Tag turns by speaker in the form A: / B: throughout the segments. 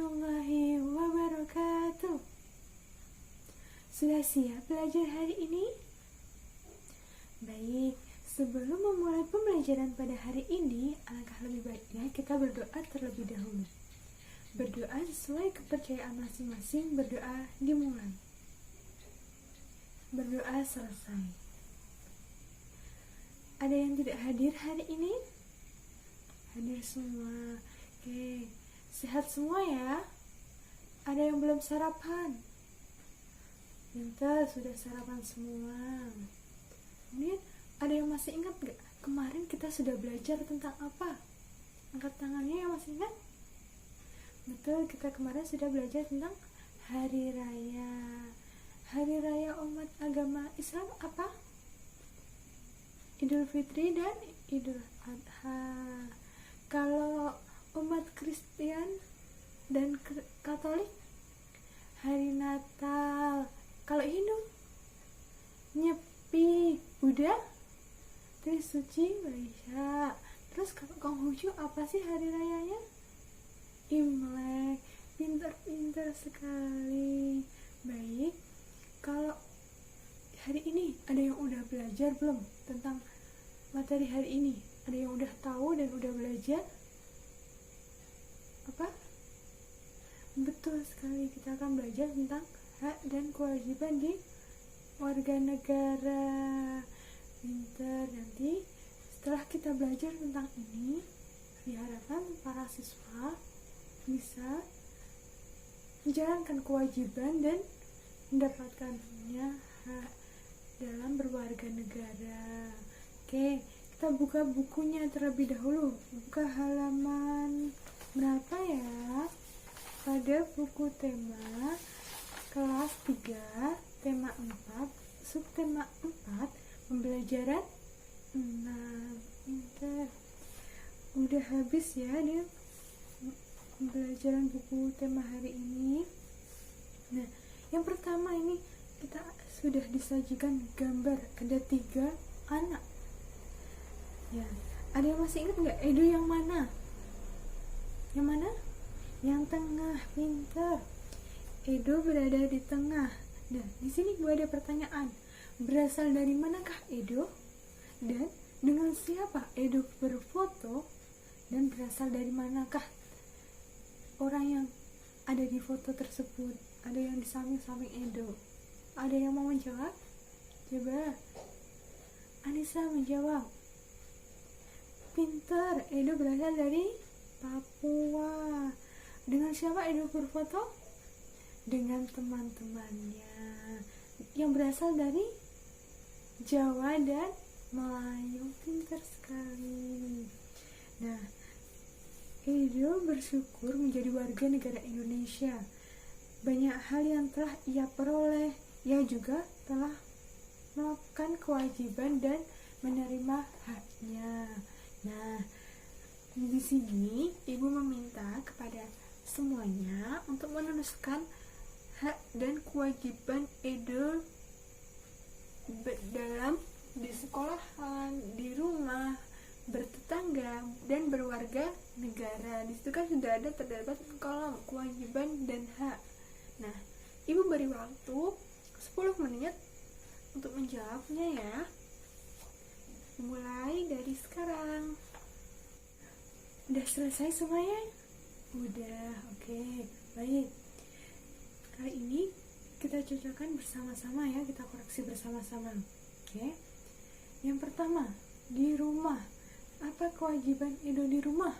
A: warahmatullahi wabarakatuh. Sudah siap belajar hari ini? Baik, sebelum memulai pembelajaran pada hari ini, alangkah lebih baiknya kita berdoa terlebih dahulu. Berdoa sesuai kepercayaan masing-masing, berdoa dimulai. Berdoa selesai. Ada yang tidak hadir hari ini? Hadir semua. Oke, sehat semua ya. Ada yang belum sarapan? Pintar, sudah sarapan semua. Kemudian ada yang masih ingat gak? Kemarin kita sudah belajar tentang apa? Angkat tangannya yang masih ingat? Betul, kita kemarin sudah belajar tentang Hari Raya. Hari Raya umat agama Islam apa? Idul Fitri dan Idul Adha. Kalau umat Kristen dan Katolik, Hari Natal. Kalau Hindu, Nyepi, Buddha, Trisuci, Waisyah. Terus kalau Konghucu apa sih hari rayanya? Imlek. Pintar-pintar sekali. Baik, kalau hari ini ada yang udah belajar belum tentang materi hari ini? Ada yang udah tahu dan udah belajar? Apa? Betul sekali, kita akan belajar tentang hak dan kewajiban di warga negara. Pintar. Nanti setelah kita belajar tentang ini, diharapkan para siswa bisa menjalankan kewajiban dan mendapatkannya hak dalam berwarga negara. Oke, kita buka bukunya terlebih dahulu. Buka halaman berapa ya? Pada buku tema kelas 3, tema 4, subtema 4, pembelajaran 6. Pintar. Udah habis ya dia pembelajaran buku tema hari ini. Nah, yang pertama ini kita sudah disajikan gambar, ada 3 anak. Ya, ada yang masih ingat nggak? Edo yang mana? Yang mana? Yang tengah. Pintar. Edo berada di tengah. Nah, di sini gue ada pertanyaan. Berasal dari manakah Edo? Dan dengan siapa Edo berfoto? Dan berasal dari manakah orang yang ada di foto tersebut? Ada yang di samping-samping Edo. Ada yang mau menjawab? Coba Anissa menjawab. Pintar. Edo berasal dari Papua. Dengan siapa Edo berfoto? Dengan teman-temannya yang berasal dari Jawa dan Melayu. Pintar sekali. Nah, Edo bersyukur menjadi warga negara Indonesia. Banyak hal yang telah ia peroleh. Ia juga telah melakukan kewajiban dan menerima haknya. Nah, di sini ibu meminta kepada semuanya untuk menuliskan hak dan kewajiban Edo dalam di sekolahan, di rumah, bertetangga, dan berwarga negara. Di situ kan sudah ada terdapat kolom kewajiban dan hak. Nah, ibu beri waktu 10 menit untuk menjawabnya ya. Mulai dari sekarang. Udah selesai semuanya? Udah, oke. Baik. Kali ini kita cocokkan bersama-sama ya, kita koreksi bersama-sama. Oke. Yang pertama, di rumah. Apa kewajiban Edo di rumah?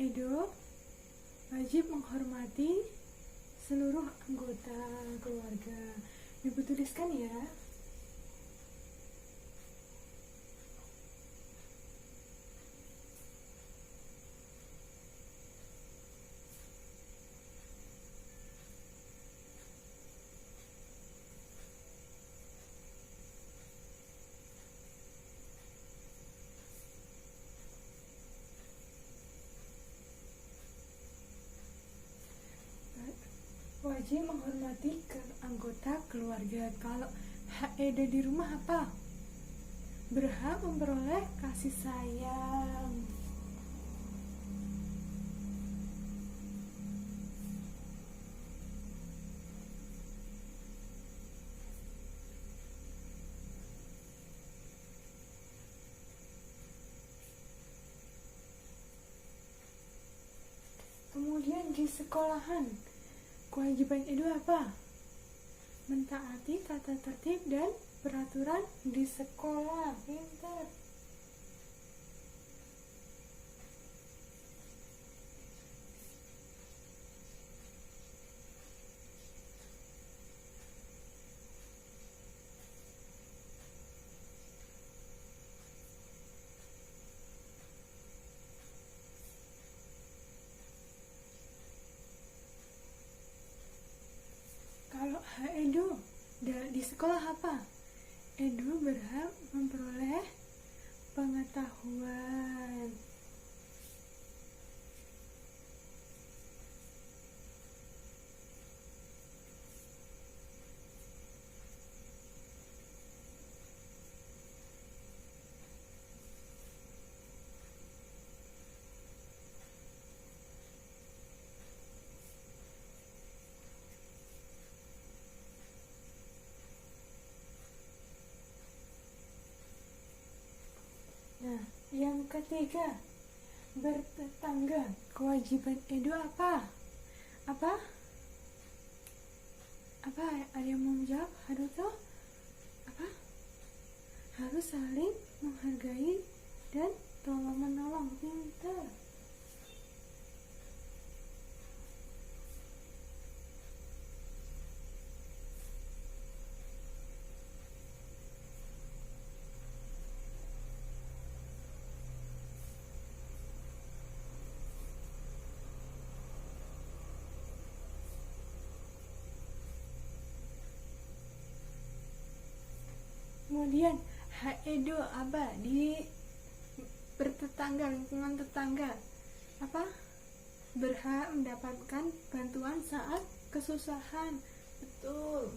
A: Edo wajib menghormati seluruh anggota keluarga. Ibu tuliskan ya. Wajib menghormati anggota keluarga. Kalau hak Edo di rumah apa? Berhak memperoleh kasih sayang. Kemudian di sekolahan, kewajiban Edo apa? Mentaati tata tertib dan peraturan di sekolah. Pintar. Kalau Edo di sekolah apa? Edo berhak memperoleh pengetahuan. Nah, yang ketiga, bertetangga. Kewajiban Edo apa? Apa? Ada yang mau menjawab? Haruto? Apa? Harus saling menghargai dan tolong menolong. Pintar. Kemudian Edo apa? Di bertetangga, lingkungan tetangga. Apa? Berhak mendapatkan bantuan saat kesusahan. Betul.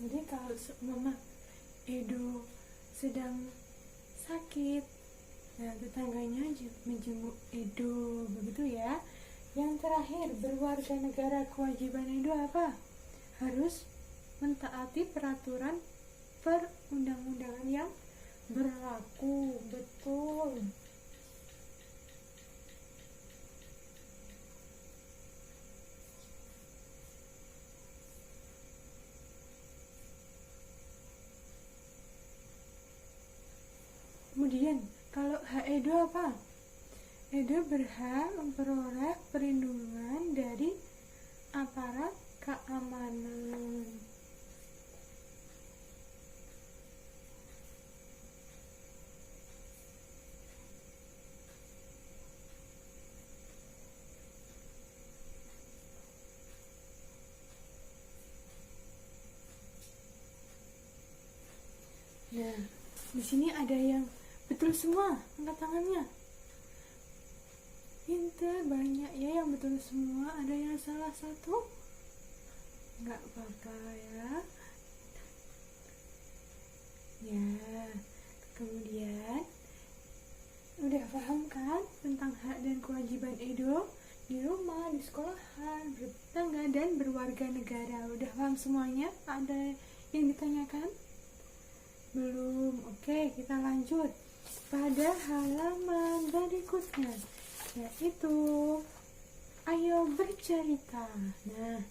A: Jadi kalau seumpama Edo sedang sakit, nah tetangganya menjenguk Edo, begitu ya. Yang terakhir, berwarga negara. Kewajiban Edo apa? Harus mentaati peraturan perundang-undangan yang berlaku. Betul. Kemudian kalau Edo apa? Edo berhak memperoleh perlindungan dari aparat keamanan. Nah, di sini ada yang betul semua, angkat tangannya. Pintar, banyak ya yang betul semua. Ada yang salah satu? Nggak apa-apa ya. Ya, kemudian udah paham kan tentang hak dan kewajiban Edo di rumah, di sekolahan, bertetangga, dan berwarga negara. Udah paham semuanya? Ada yang ditanyakan? Belum? Oke, kita lanjut pada halaman berikutnya, yaitu ayo bercerita. Nah,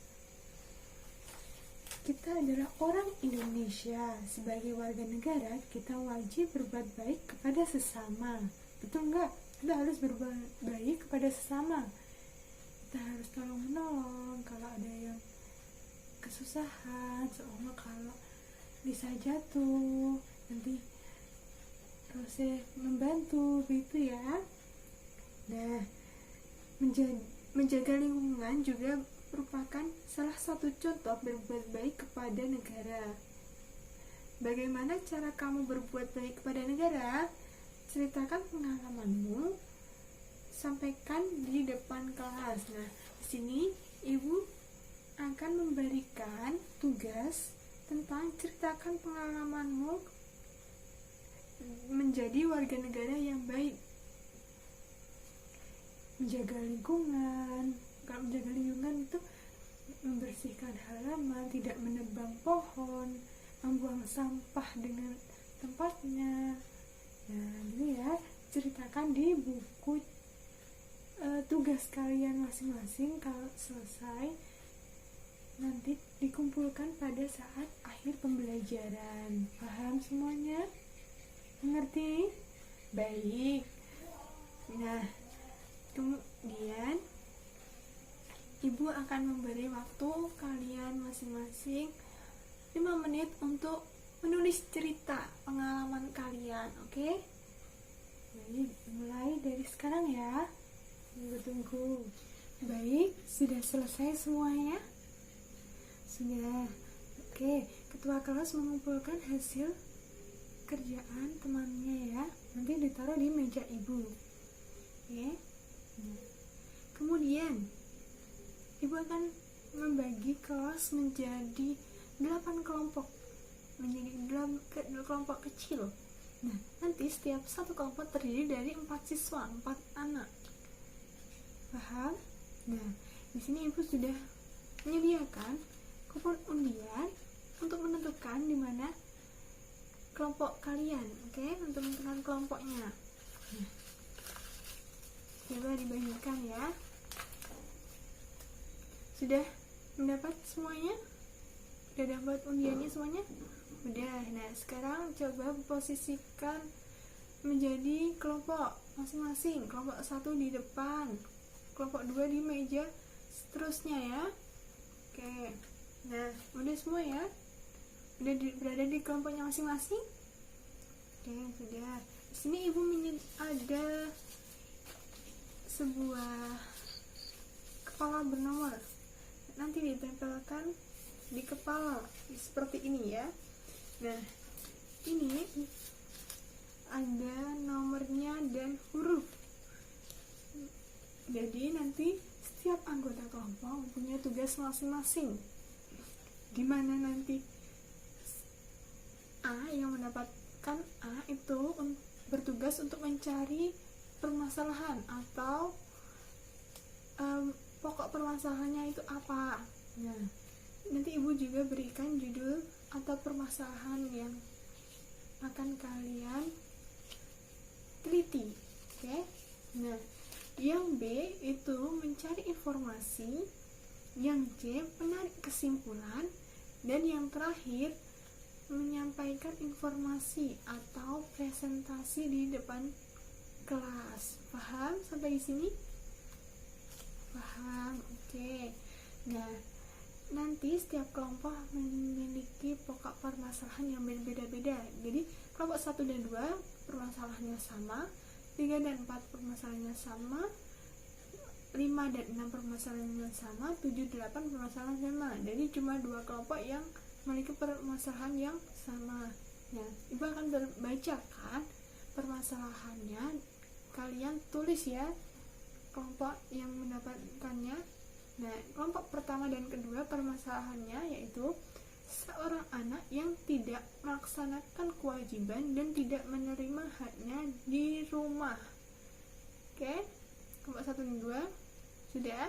A: kita adalah orang Indonesia. Sebagai warga negara, kita wajib berbuat baik kepada sesama. Betul nggak? Kita harus berbuat baik kepada sesama. Kita harus tolong menolong kalau ada yang kesusahan, seumpama kalau bisa jatuh, nanti proses membantu, begitu ya. Nah, menjaga lingkungan juga merupakan salah satu contoh berbuat baik kepada negara. Bagaimana cara kamu berbuat baik kepada negara? Ceritakan pengalamanmu, sampaikan di depan kelas. Nah, di sini Ibu akan memberikan tugas tentang ceritakan pengalamanmu menjadi warga negara yang baik, menjaga lingkungan, Kalau menjaga lingkungan itu membersihkan halaman, tidak menebang pohon, membuang sampah dengan tempatnya. Nah, ini ya ceritakan di buku tugas kalian masing-masing. Kalau selesai nanti dikumpulkan pada saat akhir pembelajaran. Paham semuanya? Mengerti? Baik. Nah, kemudian Ibu akan memberi waktu kalian masing-masing 5 menit untuk menulis cerita pengalaman kalian, oke? Baik, mulai dari sekarang ya. Tunggu. Baik, sudah selesai semuanya? Sudah. Oke, ketua kelas mengumpulkan hasil kerjaan temannya ya. Nanti ditaruh di meja Ibu. Oke. Nah, kemudian Ibu akan membagi kelas menjadi 8 kelompok, menjadi 8 kelompok kecil. Nah, nanti setiap satu kelompok terdiri dari 4 siswa, 4 anak. Paham? Nah, di sini Ibu sudah menyediakan kupon undian untuk menentukan di mana kelompok kalian, oke? Untuk menentukan kelompoknya. Nah, coba dibagikan ya. Sudah mendapat semuanya? Sudah dapat undiannya semuanya? Udah. Nah, sekarang coba posisikan menjadi kelompok masing-masing. Kelompok 1 di depan, kelompok 2 di meja seterusnya ya. Oke. Nah, udah semua ya? Udah berada di kelompoknya masing-masing? Oke, sudah. Di sini Ibu ada sebuah kepala bernomor. Nanti ditempelkan di kepala seperti ini ya. Nah, ini ada nomornya dan huruf. Jadi nanti setiap anggota kelompok punya tugas masing-masing. Dimana nanti A yang mendapatkan A itu bertugas untuk mencari permasalahan atau pokok permasalahannya itu apa. Nah, nanti Ibu juga berikan judul atau permasalahan yang akan kalian teliti. Oke? Nah, yang B itu mencari informasi, yang C menarik kesimpulan, dan yang terakhir menyampaikan informasi atau presentasi di depan kelas. Paham sampai di sini? Paham, oke. Nah, nanti setiap kelompok memiliki pokok permasalahan yang berbeda-beda. Jadi kelompok 1 dan 2 permasalahannya sama, 3 dan 4 permasalahannya sama, 5 dan 6 permasalahannya sama, 7, 8 permasalahan sama. Jadi cuma 2 kelompok yang memiliki permasalahan yang sama. Nah, Ibu akan membacakan permasalahannya, kalian tulis ya kelompok yang mendapatkannya. Nah, kelompok pertama dan kedua permasalahannya yaitu seorang anak yang tidak melaksanakan kewajiban dan tidak menerima haknya di rumah. Oke, kelompok 1 dan 2 sudah.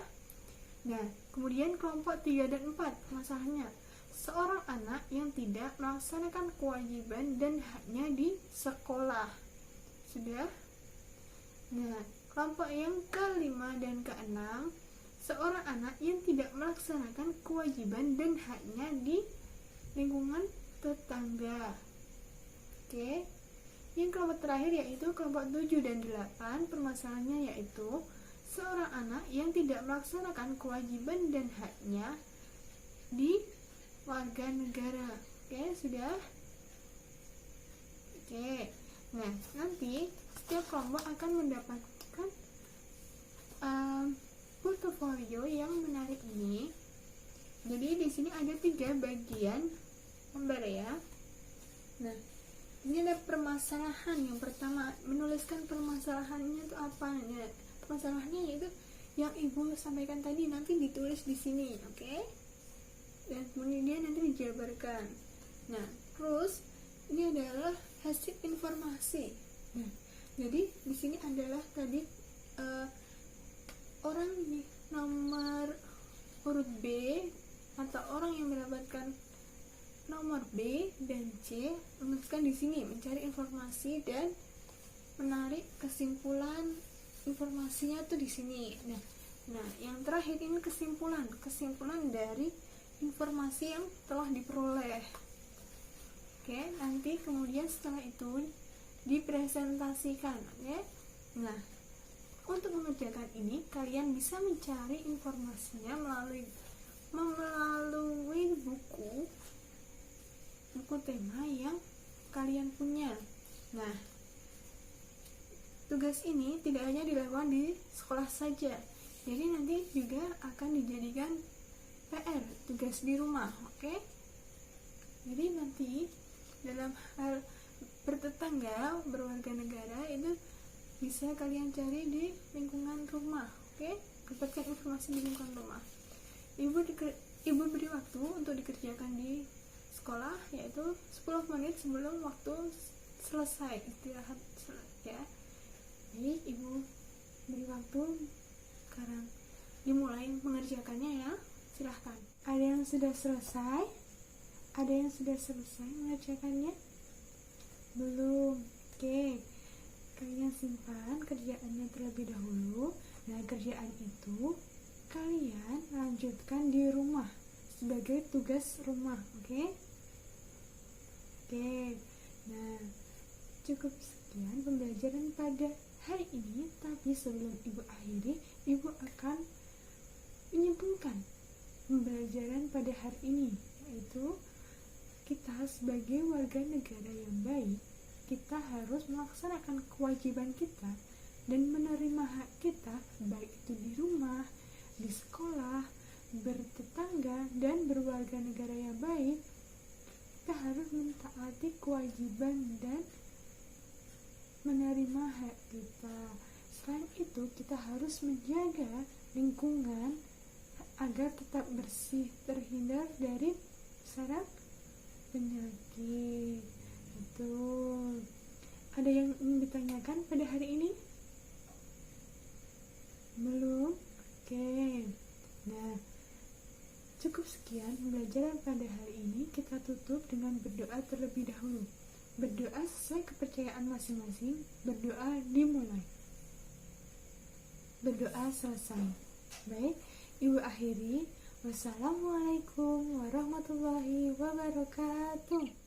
A: Nah, kemudian kelompok 3 dan 4 masalahnya seorang anak yang tidak melaksanakan kewajiban dan haknya di sekolah. Sudah. Nah, kelompok yang kelima dan keenam seorang anak yang tidak melaksanakan kewajiban dan haknya di lingkungan tetangga. Oke. Yang kelompok terakhir yaitu kelompok 7 dan 8 permasalahannya yaitu seorang anak yang tidak melaksanakan kewajiban dan haknya di warga negara. Oke, sudah? Oke. Nah, nanti setiap kelompok akan mendapatkan portofolio yang menarik ini. Jadi di sini ada 3 bagian lembar ya. Nah, ini ada permasalahan. Yang pertama, menuliskan permasalahannya itu apa? Nah, permasalahannya yaitu yang Ibu sampaikan tadi, nanti ditulis di sini, oke? Dan kemudian nanti dijabarkan. Nah, terus ini adalah hasil informasi. Nah, jadi di sini adalah tadi orang nomor urut B atau orang yang mendapatkan nomor B dan C menuliskan di sini mencari informasi dan menarik kesimpulan informasinya tuh di sini. Nah, yang terakhir ini kesimpulan dari informasi yang telah diperoleh. Oke, nanti kemudian setelah itu dipresentasikan. Oke. Nah, untuk mengerjakan ini kalian bisa mencari informasinya melalui buku tema yang kalian punya. Nah, tugas ini tidak hanya dilakukan di sekolah saja, jadi nanti juga akan dijadikan PR, tugas di rumah. Oke? Jadi nanti dalam hal bertetangga, berwarga negara itu bisa kalian cari di lingkungan rumah. Oke? Dapatkan informasi di lingkungan rumah. Ibu beri waktu untuk dikerjakan di sekolah, yaitu 10 menit sebelum waktu selesai istirahat ya. Jadi ibu beri waktu sekarang dimulai mengerjakannya ya. Silahkan. Ada yang sudah selesai? Ada yang sudah selesai mengerjakannya? Belum. Oke, kalian simpan kerjaannya terlebih dahulu. Nah, kerjaan itu kalian lanjutkan di rumah sebagai tugas rumah. Oke. Nah, cukup sekian pembelajaran pada hari ini. Tapi sebelum ibu akhiri, ibu akan menyambungkan pembelajaran pada hari ini, yaitu kita sebagai warga negara yang baik, kita harus melaksanakan kewajiban kita dan menerima hak kita, baik itu di rumah, di sekolah, bertetangga, dan berwarga negara yang baik. Kita harus mentaati kewajiban dan menerima hak kita. Selain itu, kita harus menjaga lingkungan agar tetap bersih, terhindar dari sarang penyakit. Betul. Ada yang ingin ditanyakan pada hari ini? Belum? Oke. Nah, cukup sekian pembelajaran pada hari ini. Kita tutup dengan berdoa terlebih dahulu. Berdoa sesuai kepercayaan masing-masing. Berdoa dimulai. Berdoa selesai. Baik, ibu akhiri. Wassalamualaikum warahmatullahi wabarakatuh.